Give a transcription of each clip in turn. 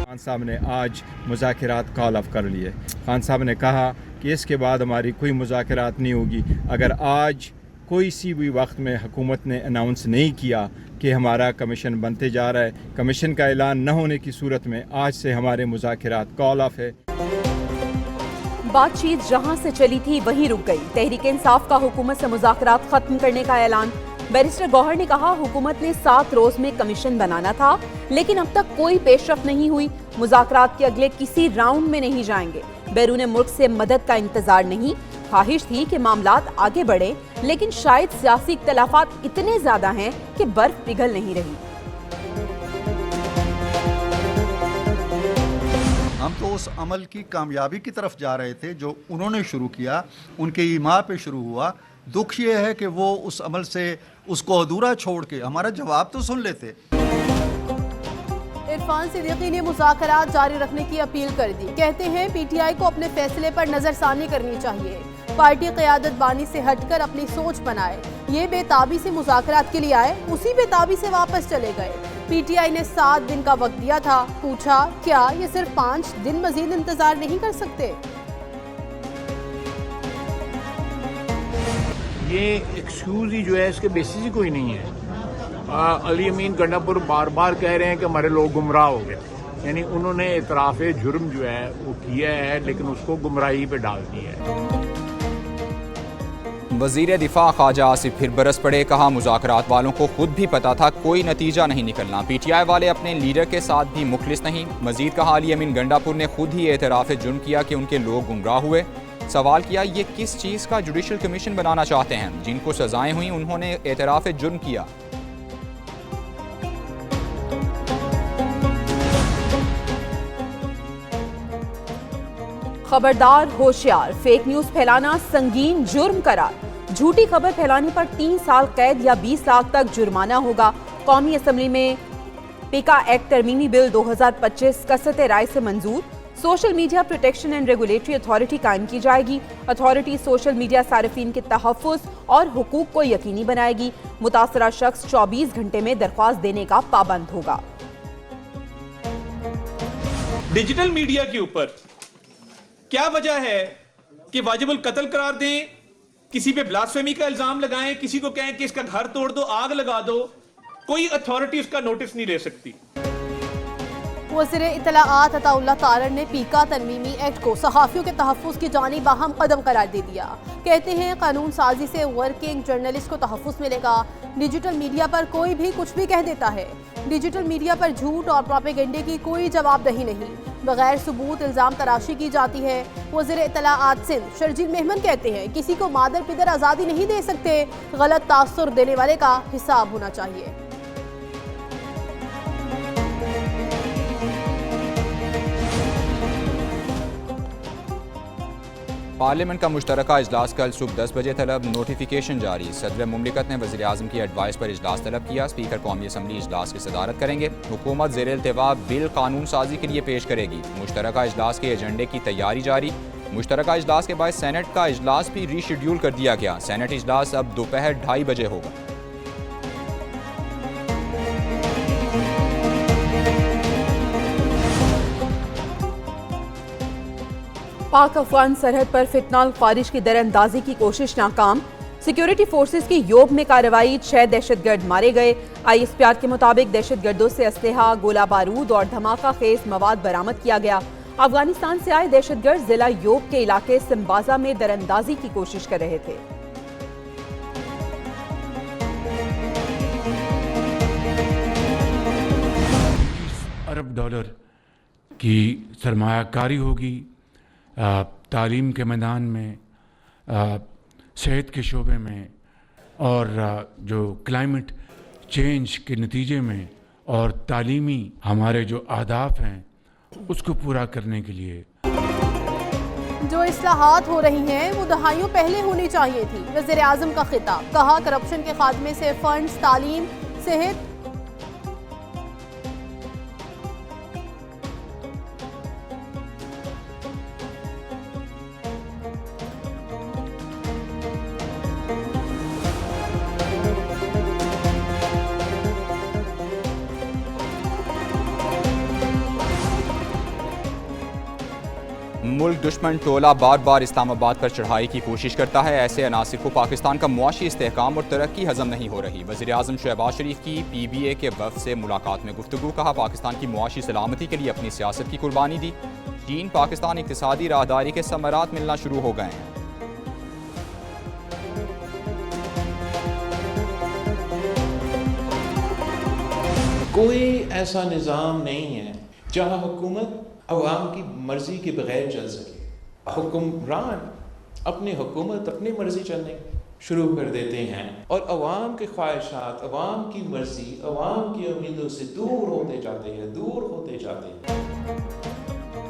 खान साहब ने आज मुज़ाकरात कॉल ऑफ कर लिए। खान साहब ने कहा कि इसके बाद हमारी कोई मुज़ाकरात नहीं होगी। अगर आज कोई सी भी वक्त में हुकूमत ने अनाउंस नहीं किया कि हमारा कमीशन बनते जा रहा है, कमीशन का ऐलान न होने की सूरत में आज से हमारे मुज़ाकरात कॉल ऑफ है। बातचीत जहां से चली थी वहीं रुक गई। तहरीक इंसाफ का हुकूमत से मुज़ाकरात खत्म करने का ऐलान। बैरिस्टर गौहर ने कहा हुकूमत ने 7 रोज में कमीशन बनाना था, लेकिन अब तक कोई पेशरफ नहीं हुई। मुज़ाकरात के अगले किसी राउंड में नहीं जाएंगे। बैरून मुल्क से मदद का इंतजार नहीं। ख्वाहिश थी कि मामलात आगे बढ़े, लेकिन शायद सियासी इख्तलाफात इतने ज्यादा हैं कि बर्फ पिघल नहीं रही। हम तो उस अमल की कामयाबी की तरफ जा रहे थे जो उन्होंने शुरू किया, उनके ईमा पे शुरू हुआ। दुख ये है कि वो उस अमल से उसको अधूरा छोड़ के हमारा जवाब तो सुन लेते। इरफान सिद्दीकी ने मुज़ाकरात जारी रखने की अपील कर दी। कहते हैं पीटीआई को अपने फैसले पर नजरसानी करनी चाहिए। पार्टी क़यादत बानी से हटकर अपनी सोच बनाए। ये बेताबी से मुज़ाकरात के लिए आए, उसी बेताबी से वापस चले गए। पीटीआई ने 7 दिन का वक्त दिया था। पूछा क्या ये सिर्फ 5 दिन मजीद इंतजार नहीं कर सकते? ये एक्सक्यूज ही जो है इसके बेसिस ही कोई नहीं है। अली अमीन गंडापुर बार बार कह रहे हैं कि हमारे लोग गुमराह हो गए, यानी उन्होंने इतराफ जुर्म जो है वो किया है, लेकिन उसको गुमराही पे डाल दिया है। वजीर दिफा ख्वाजा आसिफ फिर बरस पड़े। कहा मुज़ाकरात वालों को खुद भी पता था कोई नतीजा नहीं निकलना। पीटीआई वाले अपने लीडर के साथ भी मुखलिस नहीं। मजीद कहा अली अमीन गंडापुर ने खुद ही एतराफ़ जुर्म किया कि उनके लोग गुमराह हुए। सवाल किया ये किस चीज़ का जुडिशल कमीशन बनाना चाहते हैं? जिनको सजाएं हुई उन्होंने एतराफ़ जुर्म किया। खबरदार होशियार, फेक न्यूज फैलाना संगीन जुर्म करार। झूठी खबर फैलाने पर 3 साल कैद या 20 लाख तक जुर्माना होगा। कौमी असम्बली में पिका एक्ट तरमीमी बिल 2025 कसरत राय से मंजूर। Social media protection and regulatory authority कायम की जाएगी। अथॉरिटी सोशल मीडिया सार्फिन के तहफ़्फ़ुज़ और हुकूक को यकीनी बनाएगी। मुतासरा शख्स 24 घंटे में दरख्वास्त देने का पाबंद होगा। डिजिटल मीडिया के ऊपर क्या वजह है कि वाजिबुल कत्ल करार दें, किसी पे ब्लास्फेमी का इल्जाम लगाएं, किसी को कहें कि इसका घर तोड़ दो, आग लगा दो, कोई अथॉरिटी उसका नोटिस नहीं ले सकती। वज़ीर इत्तलाआत अताउल्लाह तारड़ ने पीका तरमीमी एक्ट को सहाफ़ियों के तहफ़्फ़ुज़ की जानिब अहम कदम करार दे दिया। कहते हैं कानून साजी से वर्किंग जर्नलिस्ट को तहफ़्फ़ुज़ मिलेगा। डिजिटल मीडिया पर कोई भी कुछ भी कह देता है। डिजिटल मीडिया पर झूठ और प्रोपेगेंडे की कोई जवाबदेही नहीं, बगैर सबूत इल्ज़ाम तराशी की जाती है। वज़ीर इत्तलाआत सिंध शर्जील मेहमन कहते हैं किसी को मादर पिदर आज़ादी नहीं दे सकते, गलत तासुर देने वाले का हिसाब होना चाहिए। पार्लियामेंट का मुश्तरका इजलास कल सुबह 10 बजे तलब। नोटिफिकेशन जारी। सदर मुमलिकत ने वज़ीर आज़म की एडवाइस पर इजलास तलब किया। स्पीकर कौमी असम्बली इजलास की सदारत करेंगे। हुकूमत ज़ेर इल्तिवा बिल कानून साजी के लिए पेश करेगी। मुश्तरका इजलास के एजेंडे की तैयारी जारी। मुश्तरका इजलास के बाद सेनेट का इजलास भी रीशेड्यूल कर दिया गया। सेनेट इजलास अब दोपहर 2:30 बजे होगा। पाक अफगान सरहद पर फितनाल खारिज की दरअंदाजी की कोशिश नाकाम। सिक्योरिटी फोर्सेस की योब में कार्रवाई, 6 दहशतगर्द मारे गए। ISPR के मुताबिक दहशतगर्दों से असलहा, गोला बारूद और धमाका खेज मवाद बरामद किया गया। अफगानिस्तान से आए दहशतगर्द जिला योब के इलाके सिम्बाजा में दरअंदाजी की कोशिश कर रहे थे। $20 अरब की सरमायाकारी होगी तालीम के मैदान में, सेहत के शोबे में, और जो क्लाइमेट चेंज के नतीजे में, और तालीमी हमारे जो अहदाफ हैं उसको पूरा करने के लिए जो इस्लाहात हो रही हैं वो दहाइयों पहले होनी चाहिए थी। वज़ीर आज़म का खिताब। कहा करप्शन के खात्मे से फंड्स, तालीम, सेहत मुल्क दुश्मन टोला बार बार इस्लामाबाद पर चढ़ाई की कोशिश करता है। ऐसे अनासिर को पाकिस्तान का मुआशी इस्तेहकाम और तरक्की हजम नहीं हो रही। वज़ीर-ए-आज़म शहबाज शरीफ की PBA के वफ़द से मुलाकात में गुफ्तगू। कहा, पाकिस्तान की मुआशी सलामती के लिए अपनी सियासत की कुर्बानी दी। चीन पाकिस्तान इक़्तिसादी राहदारी के समरात मिलना शुरू हो गए हैं। कोई ऐसा निज़ाम नहीं है जहाँ हुकूमत अवाम की मर्जी के बगैर चल सके। हुक्मरान अपनी हुकूमत अपनी मर्जी चलने शुरू कर देते हैं और अवाम के ख्वाहिशात, अवाम की मर्जी, अवाम की उम्मीदों से दूर होते जाते हैं।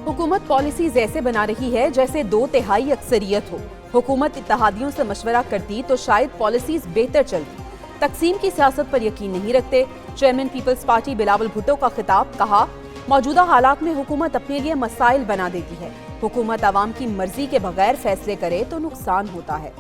हुकूमत पॉलिसीज ऐसे बना रही है जैसे 2/3 अक्सरियत हो। हुकूमत इत्तेहादियों से मशवरा करती तो शायद पॉलिसीज बेहतर चलती। तकसीम की सियासत पर यकीन नहीं रखते। चेयरमैन पीपल्स पार्टी बिलावल भुट्टो का खिताब। कहा, मौजूदा हालात में हुकूमत अपने लिए मसाइल बना देती है। हुकूमत आवाम की मर्जी के बगैर फैसले करे तो नुकसान होता है।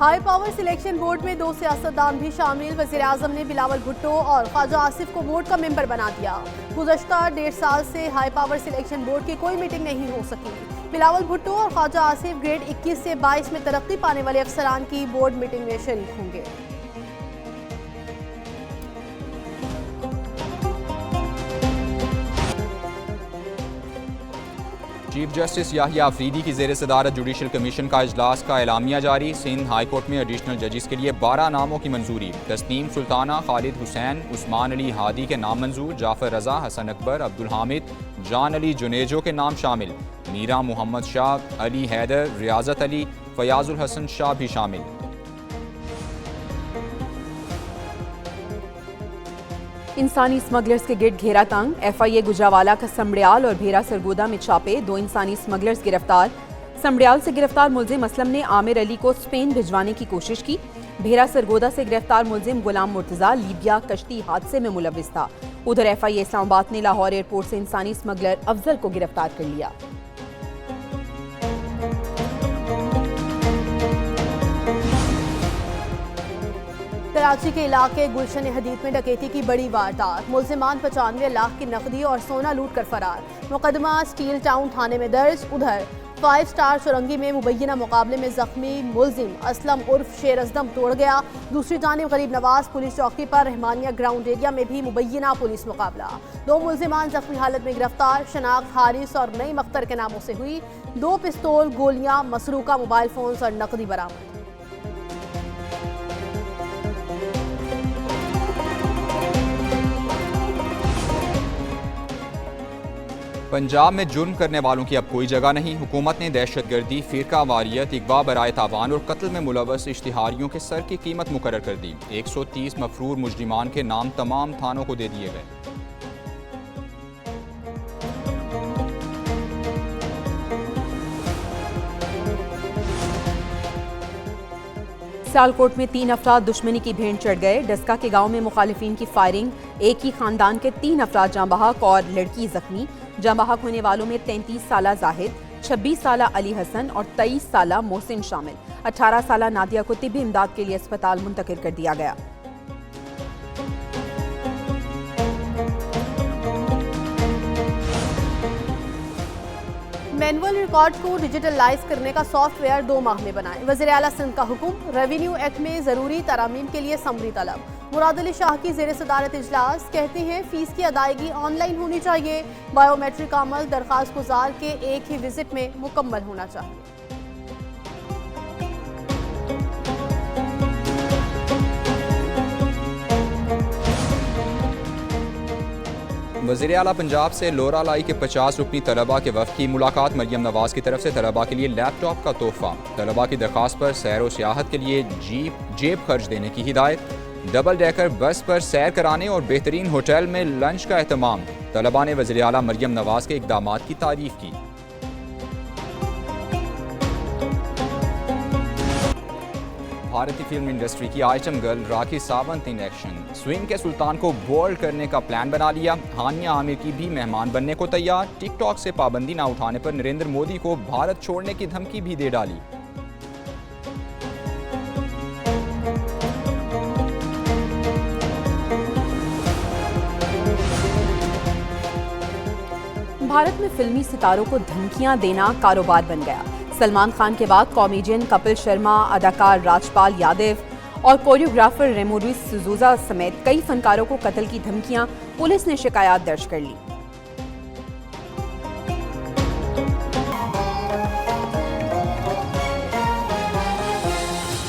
हाई पावर सिलेक्शन बोर्ड में 2 सियासतदान भी शामिल। वज़ीर-ए-आज़म ने बिलावल भुट्टो और ख्वाजा आसिफ को बोर्ड का मेंबर बना दिया। गुज़श्ता 1.5 साल से हाई पावर सिलेक्शन बोर्ड की कोई मीटिंग नहीं हो सकी। बिलावल भुट्टो और ख्वाजा आसिफ ग्रेड 21 से 22 में तरक्की पाने वाले अफसरान की बोर्ड मीटिंग में शरीक होंगे। चीफ जस्टिस याहिया अफरीदी की ज़ेर सदारत जुडिशल कमीशन का इजलास का एलामिया जारी। सिंध हाई कोर्ट में एडिशनल जजेस के लिए 12 नामों की मंजूरी। तस्नीम सुल्ताना, खालिद हुसैन, उस्मान अली हादी के नाम मंजूर। जाफर रजा, हसन अकबर, अब्दुल हामिद, जान अली जुनेजो के नाम शामिल। मीरा मोहम्मद शाह, अली हैदर, रियाजत अली, फयाजुल हसन शाह भी शामिल। इंसानी स्मगलर्स के गिर्द घेरा तंग। FIA गुजरावाला का समड़ियाल और भेरा सरगोदा में छापे। 2 इंसानी स्मगलर्स गिरफ्तार। समड़ियाल से गिरफ्तार मुलजिम असलम ने आमिर अली को स्पेन भिजवाने की कोशिश की। भेरा सरगोदा से गिरफ्तार मुलजिम गुलाम मुर्तजा लीबिया कश्ती हादसे में मुलविस था। उधर FIA इस्लामाबाद ने लाहौर एयरपोर्ट से इंसानी स्मगलर अफजल को गिरफ्तार कर लिया। कराची के इलाके गुलशन हदीद में डकैती की बड़ी वारदात। मुलजिमान 95 लाख की नकदी और सोना लूट कर फरार। मुकदमा स्टील टाउन थाने में दर्ज। उधर 5 स्टार चुरंगी में मुबैना मुकाबले में जख्मी मुलजिम असलम उर्फ शेर अजदम तोड़ गया। दूसरी जानिब गरीब नवाज पुलिस चौकी पर रहमानिया ग्राउंड एरिया में भी मुबैना पुलिस मुकाबला। 2 मुलजिमान जख्मी हालत में गिरफ्तार। शनाख्त हारिस और नई अख्तर के नामों से हुई। 2 पिस्तौल, गोलियां, मसरूका मोबाइल फोन्स और नकदी बरामद। पंजाब में जुर्म करने वालों की अब कोई जगह नहीं। हुकूमत ने दहशतगर्दी, फिरका वारियत, अगवा बराए तावान और कत्ल में मुलव्वस इश्तिहारियों के सर की कीमत मुकर्रर कर दी। 130 मफरूर मुजरिमान के नाम तमाम थानों को दे दिए गए। सियालकोट में 3 अफराद दुश्मनी की भेंट चढ़ गए। डस्का के गांव में मुखालिफिन की फायरिंग। एक ही खानदान के 3 अफराद जाँ बहक और लड़की जख्मी। जाँ बहक होने वालों में 33 साला जाहिद, 26 साला अली हसन और 23 साला मोहसिन शामिल। 18 साला नादिया को तिब्बी इमदाद के लिए अस्पताल मुंतकिल कर दिया गया। मैनुअल रिकॉर्ड को डिजिटलाइज करने का सॉफ्टवेयर 2 माह में बनाए। वज़ीर आला सिंध का हुक्म। रेवेन्यू एक्ट में ज़रूरी तरामीम के लिए समरी तलब। मुराद अली शाह की ज़ेर सदारत इजलास। कहते हैं फीस की अदायगी ऑनलाइन होनी चाहिए। बायोमेट्रिक का अमल दरख्वास्त गुजार के एक ही विजिट में मुकम्मल होना चाहिए। वज़ीर आला पंजाब से लोरा लाई के 50 रुकनी तलबा के वफ़द की मुलाकात। मरियम नवाज की तरफ से तलबा के लिए लैपटॉप का तोहफा। तलबा की दरख्वास्त पर सैर व सियाहत के लिए जेब खर्च देने की हिदायत। डबल डेकर बस पर सैर कराने और बेहतरीन होटल में लंच का एहतमाम। तलबा ने वज़ीर आला मरियम नवाज के इक़दामात की तारीफ की। भारतीय फिल्म इंडस्ट्री की item girl Rakhi Sawant in action. Swing के सुल्तान को बोल्ड करने का प्लान बना लिया। हानिया आमिर की भी मेहमान बनने को तैयार। टिकटॉक से पाबंदी न उठाने पर नरेंद्र मोदी को भारत छोड़ने की धमकी भी दे डाली। भारत में फिल्मी सितारों को धमकियां देना कारोबार बन गया। सलमान खान के बाद कॉमेडियन कपिल शर्मा, अदाकार राजपाल यादव और कोरियोग्राफर रेमो लुइस डिसूजा समेत कई फनकारों को कत्ल की धमकियां पुलिस ने शिकायत दर्ज कर ली।